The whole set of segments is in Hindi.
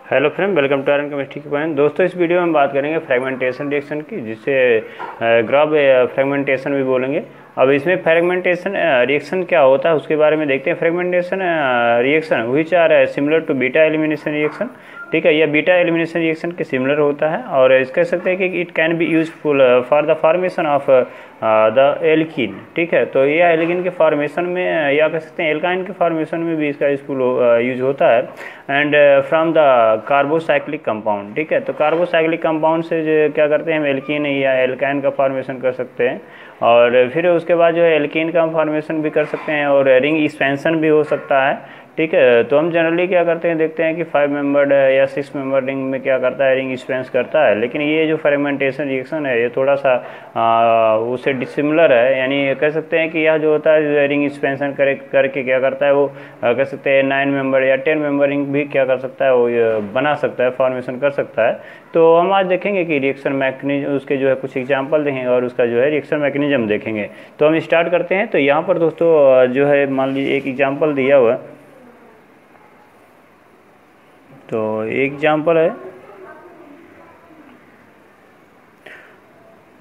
Hello friend, welcome to iron chemistry की पॉइंट। दोस्तों, इस वीडियो में हम बात करेंगे फ्रेगमेंटेशन रिएक्शन की, जिसे ग्राफ फ्रेगमेंटेशन भी बोलेंगे। अब इसमें फ्रेगमेंटेशन रिएक्शन क्या होता है उसके बारे में देखते हैं। Fragmentation reaction which are similar to beta elimination reaction, ठीक है। यह बीटा एलिमिनेशन रिएक्शन के सिमिलर होता है और इस कह सकते हैं कि it can be useful for the formation of the alkene, ठीक है। तो यह एल्कीन के फॉर्मेशन में या कह सकते हैं एल्काइन के फॉर्मेशन में भी इसका यूजफुल यूज होता है। And from the carbocyclic compound, ठीक है। तो कार्बोसाइक्लिक कंपाउंड से जो क्या करते हैं हम एल्कीन या एल्काइन का फॉर्मेशन कर सकते हैं और फिर उसके बाद जो है एल्कीन का फॉर्मेशन भी कर सकते हैं और रिंग एक्सपेंशन भी हो सकता है, ठीक है। तो हम जनरली क्या करते हैं, देखते हैं कि 5 मेंबर्ड या 6 मेंबर रिंग में क्या करता है, रिंग एक्सपेंस करता है। लेकिन ये जो फ्रेगमेंटेशन रिएक्शन है ये थोड़ा सा उससे डिसिमिलर है, यानी कह सकते हैं कि यह जो होता है रिंग एक्सपेंशन करके क्या करता है वो कह सकते हैं 9 मेंबर या 10 मेंबर रिंग भी क्या कर सकता है वो बना सकता है, फॉर्मेशन कर सकता है। तो हम आज देखेंगे कि रिएक्शन मैकेनिज्म, उसके जो है कुछ एग्जाम्पल देखेंगे और उसका जो है रिएक्शन मैकेनिज्म देखेंगे। तो हम स्टार्ट करते हैं। तो यहाँ पर दोस्तों जो है मान लीजिए एक एग्जाम्पल दिया हुआ है। तो एक एग्जाम्पल है,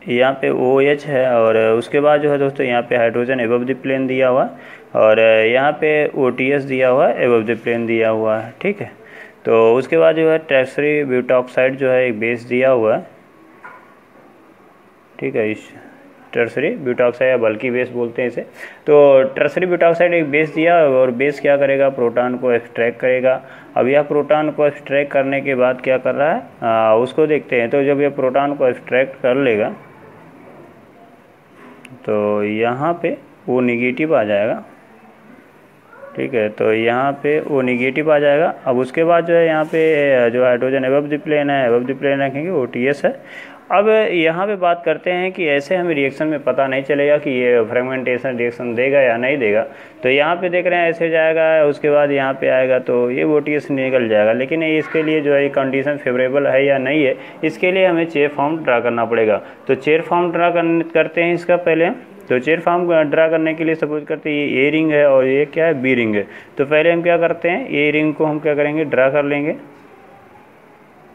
यहाँ पे OH है और उसके बाद जो है दोस्तों यहाँ पे हाइड्रोजन एबव द प्लेन दिया हुआ है और यहाँ पे OTS दिया हुआ है, एबव द प्लेन दिया हुआ है, ठीक है। तो उसके बाद जो है टर्सरी ब्यूटॉक्साइड जो है एक बेस दिया हुआ है, ठीक है। इस टर्सरी ब्यूटॉक्साइड या बल्कि बेस बोलते हैं इसे। तो टर्सरी ब्यूटॉक्साइड एक बेस दिया और बेस क्या करेगा, प्रोटॉन को एक्सट्रैक्ट करेगा। अब यह प्रोटॉन को एक्सट्रैक्ट करने के बाद क्या कर रहा है उसको देखते हैं। तो जब यह प्रोटॉन को एक्सट्रैक्ट कर लेगा तो यहाँ पे वो निगेटिव आ जाएगा, ठीक है। तो यहाँ पे वो निगेटिव आ जाएगा। अब उसके बाद जो है यहाँ पे जो हाइड्रोजन एबव द प्लेन है, एबव द प्लेन रखेंगे, OTS है। अब यहाँ पे बात करते हैं कि ऐसे हमें रिएक्शन में पता नहीं चलेगा कि ये फ्रेगमेंटेशन रिएक्शन देगा या नहीं देगा। तो यहाँ पे देख रहे हैं ऐसे जाएगा, उसके बाद यहाँ पे आएगा तो ये OTS निकल जाएगा। लेकिन इसके लिए जो है कंडीशन फेवरेबल है या नहीं है, इसके लिए हमें चेयर फॉर्म ड्रा करना पड़ेगा। तो चेयर फॉर्म ड्रा करते हैं इसका पहले। तो चेयर फॉर्म ड्रा करने के लिए सपोज करते हैं ये A रिंग है और ये क्या है, B रिंग है। तो पहले हम क्या करते हैं, A रिंग को हम क्या करेंगे, ड्रा कर लेंगे,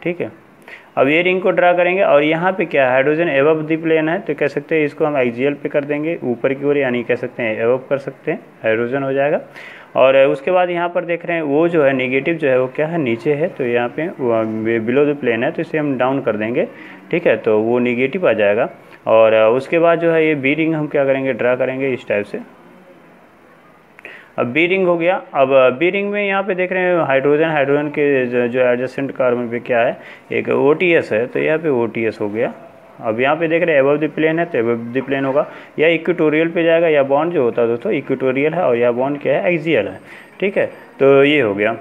ठीक है। अब ये रिंग को ड्रा करेंगे और यहाँ पे क्या है, हाइड्रोजन एबव द प्लेन है। तो कह सकते हैं इसको हम एक्सियल पे कर देंगे, ऊपर की ओर, यानी कह सकते हैं एबव कर सकते हैं, हाइड्रोजन हो जाएगा। और उसके बाद यहाँ पर देख रहे हैं वो जो है नेगेटिव जो है वो क्या है, नीचे है। तो यहाँ पे बिलो द प्लेन है, तो इसे हम डाउन कर देंगे, ठीक है। तो वो नेगेटिव आ जाएगा। और उसके बाद जो है ये B रिंग हम क्या करेंगे, ड्रा करेंगे इस टाइप से। अब B रिंग हो गया। अब B रिंग में यहाँ पे देख रहे हैं हाइड्रोजन के जो एडजेसेंट कार्बन पे क्या है, एक OTS है। तो यहाँ पे OTS हो गया। अब यहाँ पे देख रहे हैं एबव द प्लेन है, तो एबव द प्लेन होगा। या इक्वेटोरियल पे जाएगा, या बॉन्ड जो होता है दोस्तों इक्वेटोरियल है और यह बॉन्ड क्या है, एक्सियल है, ठीक है। तो ये हो गया।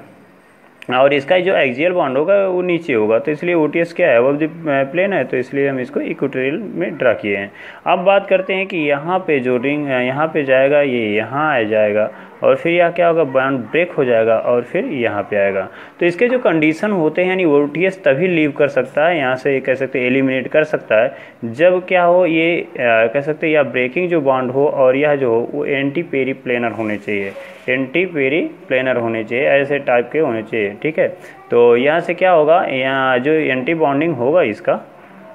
और इसका जो एक्सियल बॉन्ड होगा वो नीचे होगा। तो इसलिए OTS क्या है, एबव द प्लेन है। तो इसलिए हम इसको इक्वेटोरियल में ड्रा किए हैं। अब बात करते हैं कि यहाँ पे जो रिंग यहाँ पे जाएगा, ये यहाँ आ जाएगा और फिर यह क्या होगा, बॉन्ड ब्रेक हो जाएगा और फिर यहाँ पे आएगा। तो इसके जो कंडीशन होते हैं, यानी OTS तभी लीव कर सकता है, यहाँ से कह सकते हैं एलिमिनेट कर सकता है, जब क्या हो, ये कह सकते हैं या ब्रेकिंग जो बॉन्ड हो और यह जो हो वो एंटी पेरी प्लेनर होने चाहिए, एंटी पेरी प्लेनर होने चाहिए, ऐसे टाइप के होने चाहिए, ठीक है। तो यहाँ से क्या होगा, यहाँ जो एंटी बॉन्डिंग होगा इसका,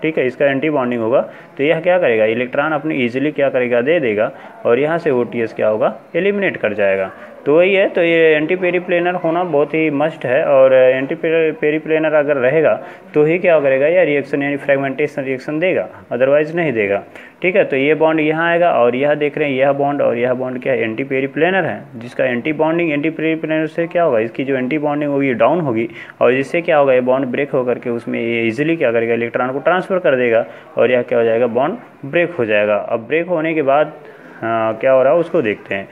ठीक है, इसका एंटी बॉन्डिंग होगा। तो यह क्या करेगा, इलेक्ट्रॉन अपने इजीली क्या करेगा, दे देगा और यहाँ से OTS क्या होगा, एलिमिनेट कर जाएगा। तो वही है। तो ये एंटी पेरी प्लेनर होना बहुत ही मस्ट है और एंटी पेरी प्लेनर अगर रहेगा तो ही क्या करेगा, यह रिएक्शन यानी फ्रेगमेंटेशन रिएक्शन देगा, अदरवाइज नहीं देगा, ठीक है। तो ये बॉन्ड यहाँ आएगा और यह देख रहे हैं यह बॉन्ड और यह बॉन्ड क्या है, एंटी पेरी प्लेनर है, जिसका एंटी पेरी प्लेनर से क्या होगा, इसकी जो एंटी बॉन्डिंग होगी डाउन होगी और जिससे क्या होगा, ये बॉन्ड ब्रेक होकर के उसमें ये इजीली क्या करेगा, इलेक्ट्रॉन को ट्रांसफ़र कर देगा और यह क्या हो जाएगा, बॉन्ड ब्रेक हो जाएगा। अब ब्रेक होने के बाद क्या हो रहा है उसको देखते हैं।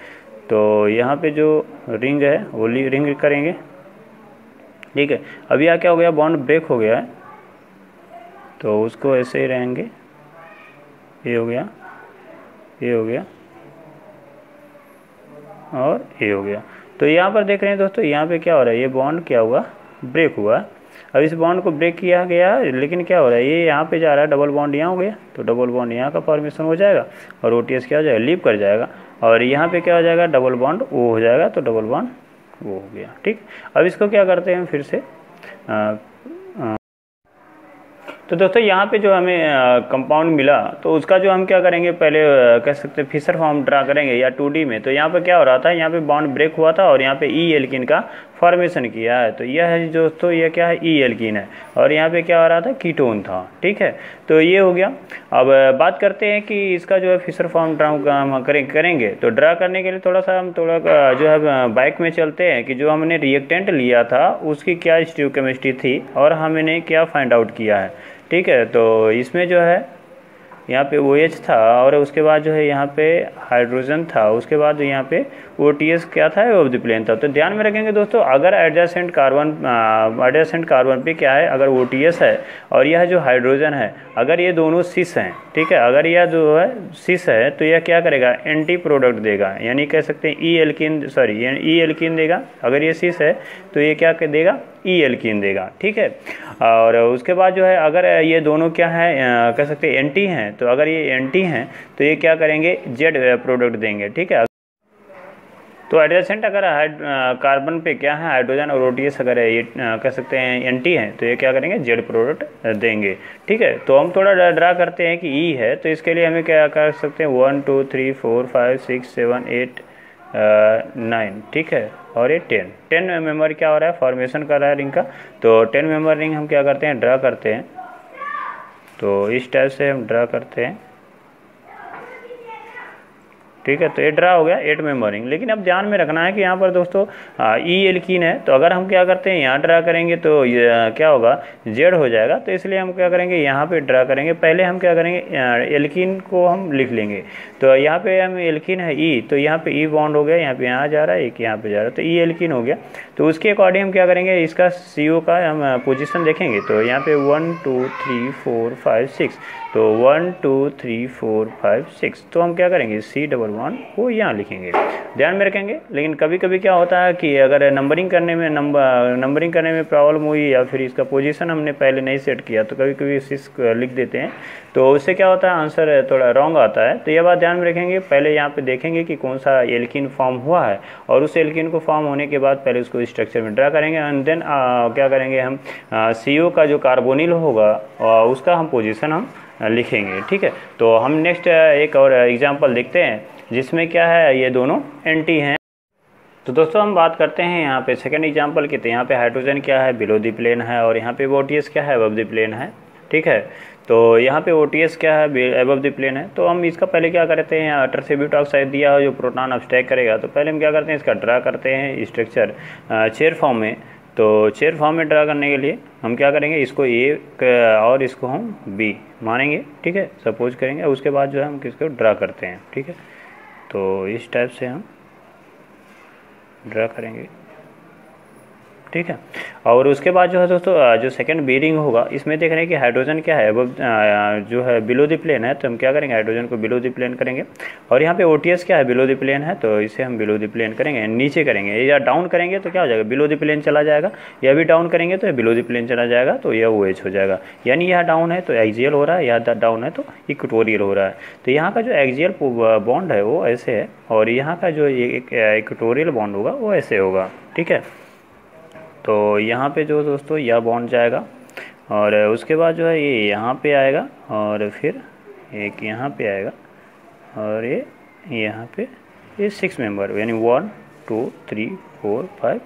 तो यहाँ पे जो रिंग है वो रिंग करेंगे, ठीक है। अब यह क्या हो गया, बॉन्ड ब्रेक हो गया है। तो उसको ऐसे ही रहेंगे, ये हो गया, ये हो गया और ये हो गया। तो यहाँ पर देख रहे हैं दोस्तों, यहाँ पे क्या हो रहा है, ये बॉन्ड क्या हुआ, ब्रेक हुआ। अब इस बॉन्ड को ब्रेक किया गया, लेकिन क्या हो रहा है, ये यहाँ पे जा रहा है, डबल बॉन्ड यहाँ हो गया। तो डबल बॉन्ड यहाँ का फॉर्मेशन हो जाएगा और OTS क्या हो जाएगा, लीव कर जाएगा। और यहाँ पे क्या हो जाएगा, डबल बॉन्ड O हो जाएगा। तो डबल बॉन्ड O हो गया, ठीक। अब इसको क्या करते हैं फिर से, तो दोस्तों यहाँ पे जो हमें कंपाउंड मिला तो उसका जो हम क्या करेंगे, पहले कह सकते हैं फिशर फॉर्म ड्रा करेंगे या 2D में। तो यहाँ पे क्या हो रहा था, यहाँ पे बॉन्ड ब्रेक हुआ था और यहाँ पे ई एल्कीन का फॉर्मेशन किया है। तो यह है दोस्तों, ये क्या है, ई एल्कीन है और यहाँ पे क्या हो रहा था, कीटोन था। ठीक है, तो ये हो गया। अब बात करते हैं कि इसका जो है फिशर फॉर्म ड्रा हम करेंगे। तो ड्रा करने के लिए हम थोड़ा जो है बाइक में चलते हैं कि जो हमने रिएक्टेंट लिया था उसकी क्या स्टोइकोकेमिस्ट्री थी और हमने क्या फाइंड आउट किया है। ठीक है, तो इसमें जो है यहाँ पे OH था और उसके बाद जो है यहाँ पे हाइड्रोजन था, उसके बाद यहाँ पे OTS क्या था, ऑफ द प्लेन था। तो ध्यान में रखेंगे दोस्तों, अगर एडजेसेंट कार्बन पे क्या है, अगर OTS है और यह जो हाइड्रोजन है, अगर ये दोनों सिस हैं, ठीक है, अगर यह जो है सिस है तो यह क्या करेगा, एंटी प्रोडक्ट देगा, यानी कह सकते हैं ई एल्कीन देगा। अगर ये सिस है तो ये क्या देगा, ई एल्कीन देगा। ठीक है, और उसके बाद जो है अगर ये दोनों क्या है, कह सकते हैं एंटी हैं, तो अगर ये एंटी हैं तो ये क्या करेंगे, जेड प्रोडक्ट देंगे। ठीक है, तो एडजेसेंट अगर कार्बन पे क्या है, हाइड्रोजन और OTS अगर ये कह सकते हैं एंटी हैं तो ये क्या करेंगे, जेड प्रोडक्ट देंगे। ठीक है, तो हम थोड़ा ड्रा करते हैं कि ई है तो इसके लिए हमें क्या कर सकते हैं, 1 2 3 4 5 6 7 8 9। ठीक है, और ये 10 मेंबर क्या हो रहा है, फॉर्मेशन कर रहा है रिंग का। तो 10 मेंबर रिंग हम क्या करते हैं, ड्रा करते हैं। तो इस टाइप से हम ड्रा करते हैं। ठीक है, तो ये ड्रा हो गया 8 मेंबर रिंग। लेकिन अब ध्यान में रखना है कि यहाँ पर दोस्तों ई एल्कीन है, तो अगर हम क्या करते हैं, यहाँ ड्रा करेंगे तो ये क्या होगा, जेड हो जाएगा। तो इसलिए हम क्या करेंगे, यहाँ पे ड्रा करेंगे। पहले हम क्या करेंगे, एल्कीन को हम लिख लेंगे। तो यहाँ पे हम एल्कीन है ई, तो यहाँ पे ई बॉन्ड हो गया, यहाँ पे यहाँ जा रहा है, एक यहाँ पे जा रहा है, तो ई एल्कीन हो गया। तो उसके अकॉर्डिंग हम क्या करेंगे, इसका CO का हम पोजिशन देखेंगे। तो यहाँ पे 1 2 3 4 5 6, तो 1 2 3 4 5 6, तो हम क्या करेंगे, C11 वो यहाँ लिखेंगे, ध्यान में रखेंगे। लेकिन कभी कभी क्या होता है कि अगर नंबरिंग करने में प्रॉब्लम हुई या फिर इसका पोजीशन हमने पहले नहीं सेट किया तो कभी कभी सिस लिख देते हैं, तो उससे क्या होता है, आंसर थोड़ा रॉन्ग आता है। तो यह बात ध्यान में रखेंगे। पहले यहाँ पे देखेंगे कि कौन सा एल्कीन फॉर्म हुआ है और उस एल्कीन को फॉर्म होने के बाद पहले उसको स्ट्रक्चर में ड्रा करेंगे एंड देन क्या करेंगे, हम CO का जो कार्बोनिल होगा उसका हम पोजीशन हम लिखेंगे। ठीक है, तो हम नेक्स्ट एक और एग्जांपल देखते हैं जिसमें क्या है, ये दोनों एंटी हैं। तो दोस्तों हम बात करते हैं यहाँ पे सेकंड एग्जांपल की। तो यहाँ पे हाइड्रोजन क्या है, बिलो द प्लेन है और यहाँ पे OTS क्या है, अबव द प्लेन है। ठीक है, तो यहाँ पे OTS क्या है, अबव द प्लेन है। तो हम इसका पहले क्या करते हैं, यहाँ टर्सिब्यूट ऑक्साइड दिया हो जो प्रोटॉन अब्स्ट्रैक्ट करेगा। तो पहले हम क्या करते हैं, इसका ड्रा करते हैं स्ट्रक्चर चेयर फॉर्म में। तो चेयर फॉर्म में ड्रा करने के लिए हम क्या करेंगे, इसको A और इसको हम B मानेंगे। ठीक है, सपोज करेंगे। उसके बाद जो है हम किसको ड्रा करते हैं। ठीक है, तो इस टाइप से हम ड्रा करेंगे। ठीक है, और उसके बाद जो है दोस्तों जो सेकंड बेरिंग होगा, इसमें देख रहे हैं कि हाइड्रोजन क्या है, जो है बिलो द प्लेन है। तो हम क्या करेंगे, हाइड्रोजन को बिलो द प्लेन करेंगे। और यहाँ पे OTS क्या है, बिलो द प्लेन है, तो इसे हम बिलो द प्लेन करेंगे। नीचे करेंगे या डाउन करेंगे तो क्या हो जाएगा, बिलो द प्लेन चला जाएगा। या भी डाउन करेंगे तो बिलो द प्लेन चला जाएगा, तो यह OH हो जाएगा। यानी यह डाउन है तो एक्सियल हो रहा है, यह डाउन है तो इक्वेटोरियल हो रहा है। तो यहाँ का जो एक्सियल बॉन्ड है वो ऐसे है और यहाँ का जो इक्वेटोरियल बॉन्ड होगा वो ऐसे होगा। ठीक है, तो यहाँ पे जो दोस्तों यह बॉन्ड जाएगा और उसके बाद जो है ये यहाँ पे आएगा और फिर एक यहाँ पे आएगा और ये यहाँ पे ये 6 मेंबर, यानी 1 2 3 4 5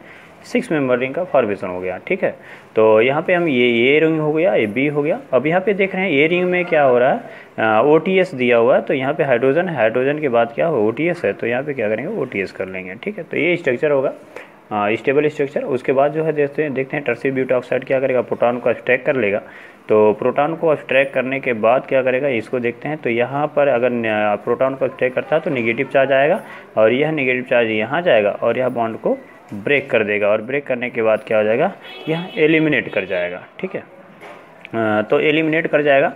6 मेंबर रिंग का फॉर्मेशन हो गया। ठीक है, तो यहाँ पे हम ये रिंग हो गया, ये B हो गया। अब यहाँ पे देख रहे हैं ये रिंग में क्या हो रहा है, OTS दिया हुआ है। तो यहाँ पे हाइड्रोजन है, हाइड्रोजन के बाद क्या हो, OTS है, तो यहाँ पे क्या करेंगे, OTS कर लेंगे। ठीक है, तो ये स्ट्रक्चर होगा स्टेबल स्ट्रक्चर। उसके बाद जो है देखते हैं टर्सिब्यूट ऑक्साइड क्या करेगा, प्रोटॉन को अब्स्ट्रैक्ट कर लेगा। तो प्रोटॉन को अब्स्ट्रैक्ट करने के बाद क्या करेगा, इसको देखते हैं। तो यहाँ पर अगर प्रोटॉन को अब्स्ट्रैक्ट करता है तो नेगेटिव चार्ज आएगा और यह नेगेटिव चार्ज यहाँ जाएगा और यह बॉन्ड को ब्रेक कर देगा और ब्रेक करने के बाद क्या हो जाएगा, यह एलिमिनेट कर जाएगा। ठीक है, तो एलिमिनेट कर जाएगा।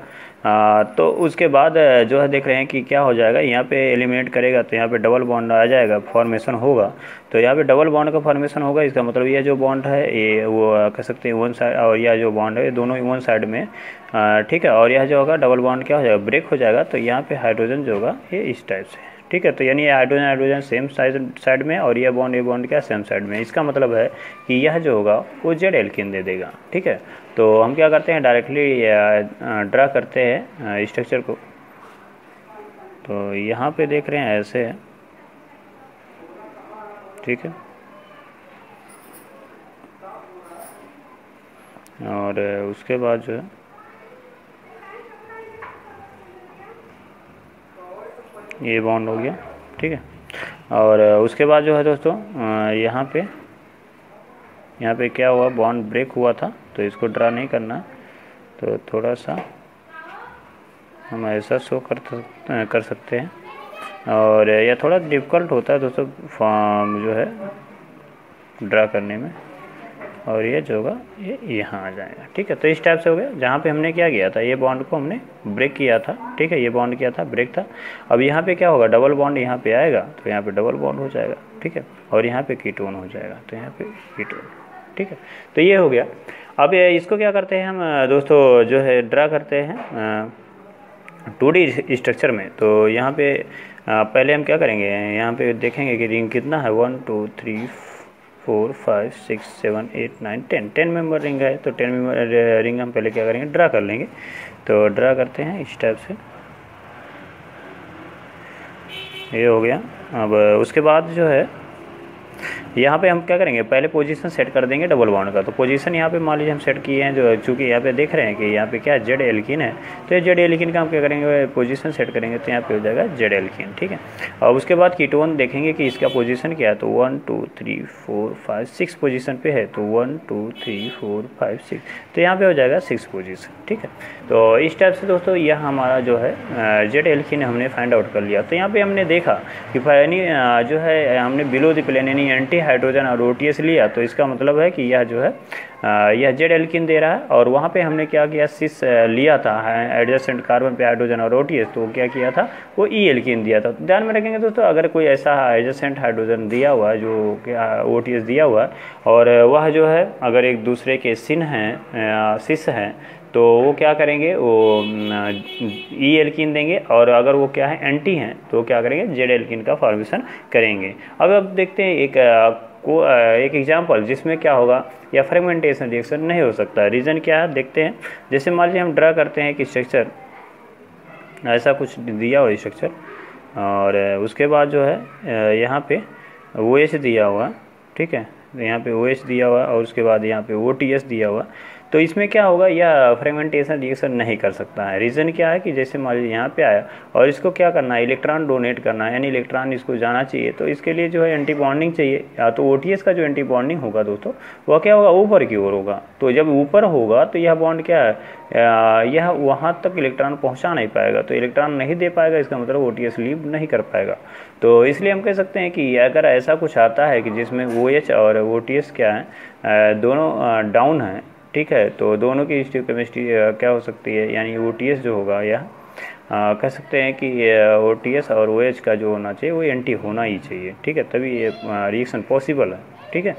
तो उसके बाद जो है देख रहे हैं कि क्या हो जाएगा, यहाँ पे एलिमिनेट करेगा तो यहाँ पे डबल बॉन्ड आ जाएगा, फॉर्मेशन होगा। तो यहाँ पे डबल बॉन्ड का फॉर्मेशन होगा, इसका मतलब ये जो बॉन्ड है ये वो कह सकते हैं वन साइड और यह जो बॉन्ड है दोनों वन साइड में। ठीक है, और यह जो होगा डबल बॉन्ड क्या हो जाएगा, ब्रेक हो जाएगा। तो यहाँ पे हाइड्रोजन जो होगा ये इस टाइप से। ठीक है। तो यानी ये हाइड्रोजन हाइड्रोजन सेम साइड में और ये बॉन्ड क्या सेम साइड में। इसका मतलब है कि यह जो होगा वो जेड एल्कीन दे देगा, ठीक है। तो हम क्या करते हैं, डायरेक्टली ड्रा करते हैं स्ट्रक्चर को। तो यहाँ पे देख रहे हैं ऐसे है, ठीक है। और उसके बाद जो है ये बॉन्ड हो गया, ठीक है। और उसके बाद जो है दोस्तों यहाँ पे क्या हुआ, बॉन्ड ब्रेक हुआ था, तो इसको ड्रा नहीं करना। तो थोड़ा सा हम ऐसा शो कर सकते हैं। और यह थोड़ा डिफ़िकल्ट होता है दोस्तों फॉर्म जो है ड्रा करने में। और ये जो होगा ये यहाँ आ जाएगा, ठीक है। तो इस टाइप से हो गया, जहाँ पे हमने क्या किया था, ये बॉन्ड को हमने ब्रेक किया था, ठीक है। ये बॉन्ड किया था, ब्रेक था। अब यहाँ पे क्या होगा, डबल बॉन्ड यहाँ पे आएगा, तो यहाँ पे डबल बॉन्ड हो जाएगा, ठीक है। और यहाँ पे कीटोन हो जाएगा, तो यहाँ पे कीटोन, ठीक है। तो ये हो गया। अब इसको क्या करते हैं हम दोस्तों, जो है ड्रा करते हैं 2D स्ट्रक्चर में। तो यहाँ पे पहले हम क्या करेंगे, यहाँ पे देखेंगे कि रिंग कितना है, 1 2 3 4 5 6 7 8 9 10 मेंबर रिंग है। तो 10 मेंबर रिंग हम पहले क्या करेंगे, ड्रा कर लेंगे। तो ड्रा करते हैं इस टाइप से, ये हो गया। अब उसके बाद जो है यहाँ पे हम क्या करेंगे, पहले पोजीशन सेट कर देंगे डबल बॉन्ड का। तो पोजीशन यहाँ पे मान लीजिए हम सेट किए हैं, जो चूँकि यहाँ पे देख रहे हैं कि यहाँ पे क्या जेड एल्कीन है, तो ये जेड एल्कीन का हम क्या करेंगे, पोजीशन सेट करेंगे, तो यहाँ पे हो जाएगा जेड एल्कीन, ठीक है। और उसके बाद कीटोन देखेंगे कि इसका पोजीशन क्या है, तो 1 2 3 4 5 6 पोजीशन पे है। तो 1 2 3 4 5 6, तो यहाँ पे हो जाएगा 6 पोजीशन, ठीक है। तो इस टाइप से दोस्तों यह हमारा जो है जेड एल्कीन हमने फाइंड आउट कर लिया। तो यहाँ पे हमने देखा कि जो है हमने बिलो द प्लेन यानी एंटी हाइड्रोजन और OTS लिया। तो इसका मतलब है कि यह जो है यह जेड एल्कीन दे रहा है। और वहाँ पे हमने क्या किया, सिस लिया था एडजेसेंट कार्बन पे हाइड्रोजन और OTS, तो क्या किया था, वो ई एल्कीन दिया था। तो ध्यान में रखेंगे दोस्तों, अगर कोई ऐसा एडजेसेंट हाइड्रोजन दिया हुआ है, जो क्या OTS दिया हुआ है, और वह जो है अगर एक दूसरे के सिस हैं, तो वो क्या करेंगे, वो ई एल्कीन देंगे। और अगर वो क्या है एंटी हैं, तो क्या करेंगे, जेड एल्कीन का फॉर्मेशन करेंगे। अब देखते हैं एक एग्जांपल जिसमें क्या होगा, या फ्रेगमेंटेशन रिएक्शन नहीं हो सकता। रीज़न क्या है देखते हैं। जैसे मान लीजिए हम ड्रा करते हैं कि स्ट्रक्चर ऐसा कुछ दिया हुआ स्ट्रक्चर, और उसके बाद जो है यहाँ पे OH दिया हुआ, ठीक है। यहाँ पे OH दिया हुआ और उसके बाद यहाँ पे OTS दिया हुआ। तो इसमें क्या होगा, यह फ्रेगमेंटेशन रिएक्शन नहीं कर सकता है। रीज़न क्या है कि जैसे मान लीजिए यहाँ पे आया और इसको क्या करना है, इलेक्ट्रॉन डोनेट करना है, यानी इलेक्ट्रॉन इसको जाना चाहिए। तो इसके लिए जो है एंटी बॉन्डिंग चाहिए। या तो OTS का जो एंटी बॉन्डिंग होगा दोस्तों, वह क्या होगा, ऊपर की ओर होगा। तो जब ऊपर होगा तो यह बॉन्ड क्या है, यह वहाँ तक इलेक्ट्रॉन पहुँचा नहीं पाएगा। तो इलेक्ट्रॉन नहीं दे पाएगा, इसका मतलब OTS लीव नहीं कर पाएगा। तो इसलिए हम कह सकते हैं कि अगर ऐसा कुछ आता है कि जिसमें OH और OTS क्या है, दोनों डाउन है, ठीक है। तो दोनों की स्टियोकेमिस्ट्री क्या हो सकती है, यानी OTS जो होगा, यह कह सकते हैं कि OTS और OH का जो होना चाहिए वो एंटी होना ही चाहिए, ठीक है। तभी ये रिएक्शन पॉसिबल है, ठीक है।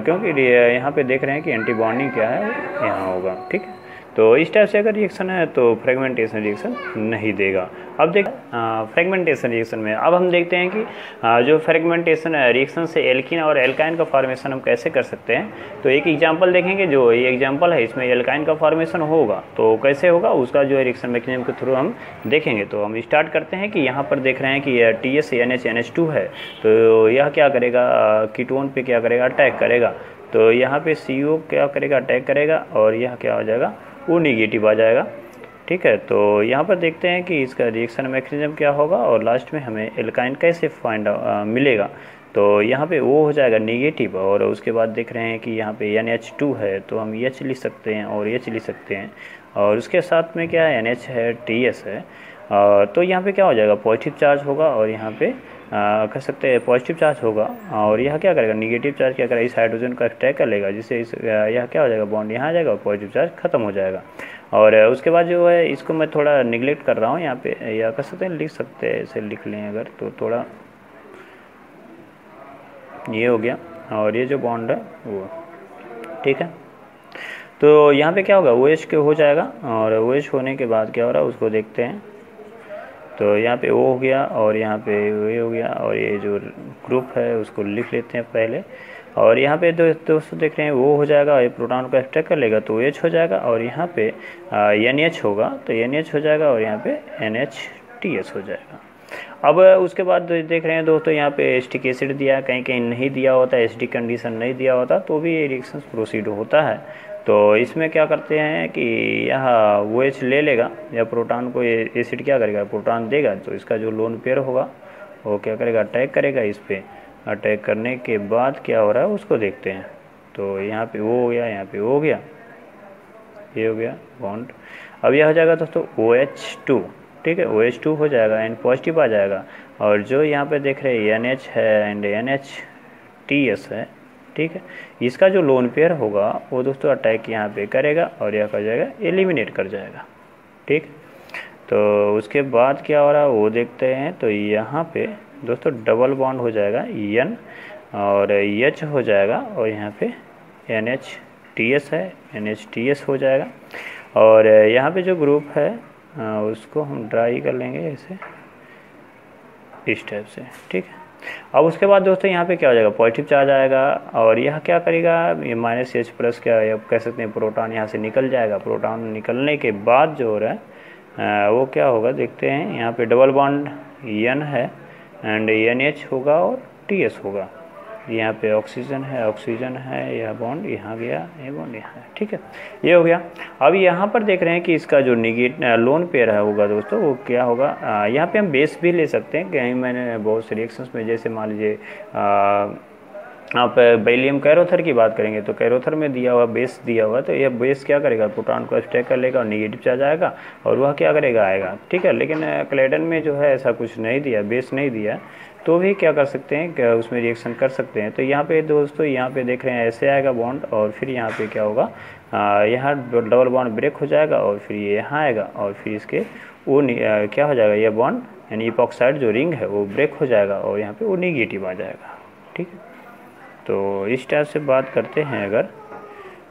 क्योंकि यहाँ पे देख रहे हैं कि एंटी बॉन्डिंग क्या है, यहाँ होगा, ठीक है। तो इस टाइप से अगर रिएक्शन है तो फ्रेगमेंटेशन रिएक्शन नहीं देगा। अब देख फ्रेगमेंटेशन रिएक्शन में अब हम देखते हैं कि जो फ्रेगमेंटेशन रिएक्शन से एल्कीन और एल्काइन का फॉर्मेशन हम कैसे कर सकते हैं। तो एक एग्जांपल देखेंगे, जो ये एग्जांपल है इसमें एल्काइन का फॉर्मेशन होगा, तो कैसे होगा उसका जो रिएक्शन मैकेनिज्म के थ्रू हम देखेंगे। तो हम स्टार्ट करते हैं कि यहाँ पर देख रहे हैं कि TSNH है। तो यह क्या करेगा, कीटोन पे क्या करेगा, अटैक करेगा। तो यहाँ पे CO क्या करेगा, अटैक करेगा, और यह क्या हो जाएगा, वो निगेटिव आ जाएगा, ठीक है। तो यहाँ पर देखते हैं कि इसका रिएक्शन मैकेनिज्म क्या होगा, और लास्ट में हमें एल्काइन कैसे फाइंड मिलेगा। तो यहाँ पे वो हो जाएगा निगेटिव, और उसके बाद देख रहे हैं कि यहाँ पे NH2 है, तो हम H लिख सकते हैं और H लिख सकते हैं। और उसके साथ में क्या है, NH है, TS है। तो यहाँ पे क्या हो जाएगा, पॉजिटिव चार्ज होगा, और यहाँ पे कह सकते हैं पॉजिटिव चार्ज होगा। और यह क्या करेगा, निगेटिव चार्ज क्या करेगा, इस हाइड्रोजन का अटैक कर लेगा, जिससे यह क्या हो जाएगा, बॉन्ड यहाँ आ जाएगा और पॉजिटिव चार्ज खत्म हो जाएगा। और उसके बाद जो है, इसको मैं थोड़ा निगलेक्ट कर रहा हूँ यहाँ पे, या कह सकते हैं लिख सकते हैं, ऐसे लिख लें अगर, तो थोड़ा ये हो गया। और ये जो बॉन्ड है वो, ठीक है। तो यहाँ पे क्या होगा, OH के हो जाएगा, और OH होने के बाद क्या हो रहा है उसको देखते हैं। तो यहाँ पे O हो गया और यहाँ पे ये हो गया, और ये जो ग्रुप है उसको लिख लेते हैं पहले। और यहाँ पे दोस्तों देख रहे हैं वो हो जाएगा, ये प्रोटॉन को एक्सट्रैक्ट कर लेगा तो OH हो जाएगा, और यहाँ पे NH होगा तो NH हो जाएगा, और यहाँ पे NH₌ हो जाएगा। अब उसके बाद देख रहे हैं दोस्तों यहाँ पे एसिटिक एसिड दिया, कहीं कहीं नहीं दिया होता, एसिडिक कंडीशन नहीं दिया होता तो भी ये रिएक्शन प्रोसीड होता है। तो इसमें क्या करते हैं कि यहाँ OH ले लेगा या प्रोटॉन को एसिड क्या करेगा, प्रोटॉन देगा, तो इसका जो लोन पेयर होगा वो क्या करेगा, अटैक करेगा इस पर। अटैक करने के बाद क्या हो रहा है उसको देखते हैं। तो यहाँ पे O हो गया, यहाँ पे O हो गया, ये हो गया बॉन्ड। अब यह हो जाएगा दोस्तों OH2, ठीक है, OH2 हो जाएगा एंड पॉजिटिव आ जाएगा। और जो यहाँ पे देख रहे हैं NH है एंड NH₌ है, ठीक है, इसका जो लोन पेयर होगा वो दोस्तों अटैक यहाँ पे करेगा और यह कर जाएगा, एलिमिनेट कर जाएगा, ठीक। तो उसके बाद क्या हो रहा है वो देखते हैं। तो यहाँ पे दोस्तों डबल बॉन्ड हो जाएगा N और H हो जाएगा, और यहाँ पे NH₌ है, NH₌ हो जाएगा। और यहाँ पे जो ग्रुप है उसको हम ड्राई कर लेंगे ऐसे, इस टाइप से, ठीक है। अब उसके बाद दोस्तों यहाँ पे क्या हो जाएगा, पॉजिटिव चार्ज आएगा, और यह क्या करेगा, ये -H+ क्या या कह सकते हैं प्रोटॉन यहाँ से निकल जाएगा। प्रोटॉन निकलने के बाद जो हो रहा है वो क्या होगा देखते हैं। यहाँ पे डबल बॉन्ड N है एंड NH होगा और TS होगा। यहाँ पे ऑक्सीजन है, यह बॉन्ड यहाँ गया, ये बॉन्ड यहाँ है, ठीक है, ये हो गया। अब यहाँ पर देख रहे हैं कि इसका जो लोन पेयर है होगा दोस्तों वो क्या होगा, यहाँ पे हम बेस भी ले सकते हैं। कहीं मैंने बहुत से रिएक्शंस में, जैसे मान लीजिए आप बेरिलियम कैरोथर की बात करेंगे तो कैरोथर में दिया हुआ बेस दिया हुआ, तो यह बेस क्या करेगा, प्रोटॉन को अटैक कर लेगा और नेगेटिव चार्ज आएगा और वह क्या करेगा, आएगा, ठीक है। लेकिन क्लैडन में जो है ऐसा कुछ नहीं दिया, बेस नहीं दिया, तो भी क्या कर सकते हैं, क्या उसमें रिएक्शन कर सकते हैं। तो यहाँ पे दोस्तों यहाँ पे देख रहे हैं ऐसे आएगा बॉन्ड, और फिर यहाँ पे क्या होगा, यहाँ डबल बॉन्ड ब्रेक हो जाएगा और फिर ये यहाँ आएगा, और फिर इसके वो क्या हो जाएगा, ये बॉन्ड यानी इपॉक्साइड जो रिंग है वो ब्रेक हो जाएगा और यहाँ पे वो नेगेटिव आ जाएगा, ठीक है। तो इस टाइप से बात करते हैं अगर,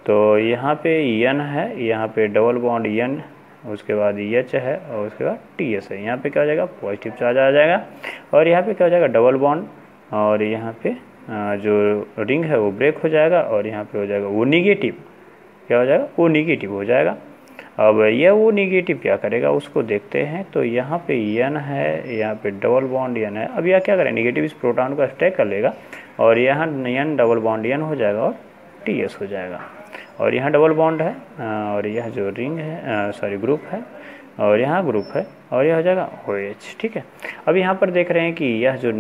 तो यहाँ पे N है, यहाँ पे डबल बॉन्ड N, उसके बाद H है और उसके बाद TS है। यहाँ पे क्या हो जाएगा, पॉजिटिव चार्ज आ जाएगा, और यहाँ पे क्या हो जाएगा, डबल बॉन्ड, और यहाँ पे जो रिंग है वो ब्रेक हो जाएगा, और यहाँ पे हो जाएगा वो निगेटिव, क्या हो जाएगा, वो निगेटिव हो जाएगा। अब यह वो निगेटिव क्या करेगा उसको देखते हैं। तो यहाँ पे N है, यहाँ पे डबल बॉन्ड N है। अब यह क्या करेगा, निगेटिव इस प्रोटॉन को अटैक कर लेगा, और यहाँ N डबल बॉन्ड N हो जाएगा और TS हो जाएगा, और यहाँ डबल बॉन्ड है, और यह जो रिंग है सॉरी ग्रुप है, और यहाँ ग्रुप है, और यह हो जाएगा OH, ठीक है। अब यहाँ पर देख रहे हैं कि यह जो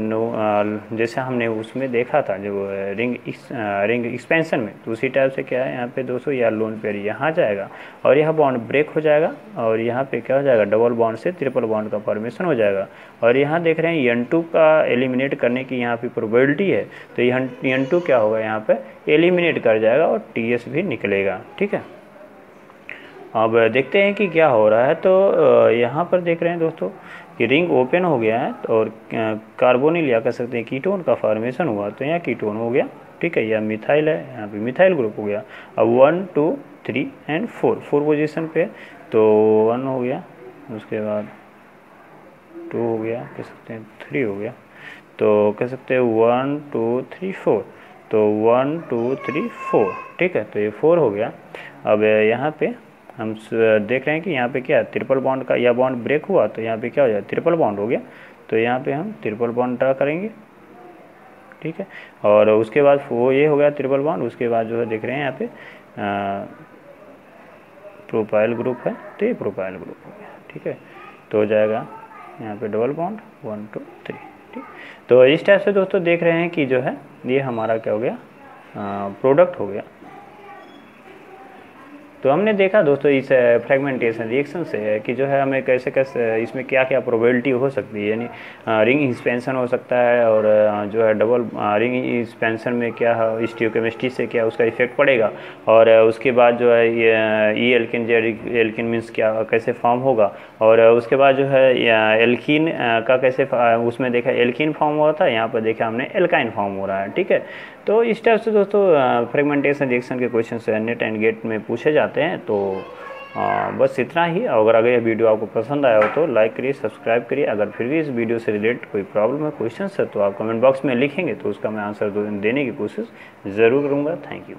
जैसे हमने उसमें देखा था जो रिंग एक्सपेंशन में, तो उसी टाइप से क्या है यहाँ पे दोस्तों, यह लोन पेयर यहाँ जाएगा और यह बॉन्ड ब्रेक हो जाएगा, और यहाँ पे क्या हो जाएगा, डबल बॉन्ड से ट्रिपल बॉन्ड का फॉर्मेशन हो जाएगा। और यहाँ देख रहे हैं N2 का एलिमिनेट करने की यहाँ पे प्रोबेबिलिटी है, तो यह N2 क्या होगा, यहाँ पे एलिमिनेट कर जाएगा और TS भी निकलेगा, ठीक है। अब देखते हैं कि क्या हो रहा है। तो यहाँ पर देख रहे हैं दोस्तों कि रिंग ओपन हो गया है, और कार्बोनिल या कह सकते हैं कीटोन का फॉर्मेशन हुआ, तो यहाँ कीटोन हो गया, ठीक है। यह मिथाइल है, यहाँ पे मिथाइल ग्रुप हो गया। अब 1 2 3 एंड 4 पोजीशन पे, तो 1 हो गया, उसके बाद 2 हो गया, कह सकते हैं 3 हो गया, तो कह सकते हैं 1 2 3 4, तो 1 2 3 4, ठीक है, तो ये 4 हो गया। अब यहाँ पे हम देख रहे हैं कि यहाँ पे क्या है, ट्रिपल बॉन्ड का या बॉन्ड ब्रेक हुआ, तो यहाँ पे क्या हो जाए, ट्रिपल बॉन्ड हो गया, तो यहाँ पे हम ट्रिपल बॉन्ड ड्रा करेंगे, ठीक है। और उसके बाद वो ये हो गया ट्रिपल बॉन्ड, उसके बाद जो है देख रहे हैं यहाँ पे प्रोपाइल ग्रुप है, तो ये प्रोपाइल ग्रुप हो गया, ठीक है। तो हो जाएगा यहाँ पे डबल बॉन्ड 1 2 3, ठीक। तो इस टाइप से दोस्तों देख रहे हैं कि जो है ये हमारा क्या हो गया, प्रोडक्ट हो गया। तो हमने देखा दोस्तों इस फ्रेगमेंटेशन रिएक्शन से कि जो है हमें कैसे कैसे इसमें क्या क्या प्रोबेबिलिटी हो सकती है, यानी रिंग एक्सपेंशन हो सकता है, और जो है डबल रिंग एक्सपेंशन में क्या है स्टियोकेमिस्ट्री से क्या उसका इफेक्ट पड़ेगा, और उसके बाद जो है ये एल्किन जेड एल्किन मीन्स क्या कैसे फॉर्म होगा, और उसके बाद जो है एल्किन का कैसे उसमें देखा एल्किन फॉर्म हुआ था, यहाँ पर देखा हमने एल्काइन फॉर्म हो रहा है, ठीक है। तो इस टाइप से दोस्तों फ्रेगमेंटेशन रिएक्शन के क्वेश्चन नेट एंड गेट में पूछे जाते हैं। तो बस इतना ही। अगर यह वीडियो आपको पसंद आया हो तो लाइक करिए, सब्सक्राइब करिए। अगर फिर भी इस वीडियो से रिलेटेड कोई प्रॉब्लम है, क्वेश्चन है, तो आप कमेंट बॉक्स में लिखेंगे तो उसका मैं आंसर देने की कोशिश ज़रूर करूँगा। Thank you.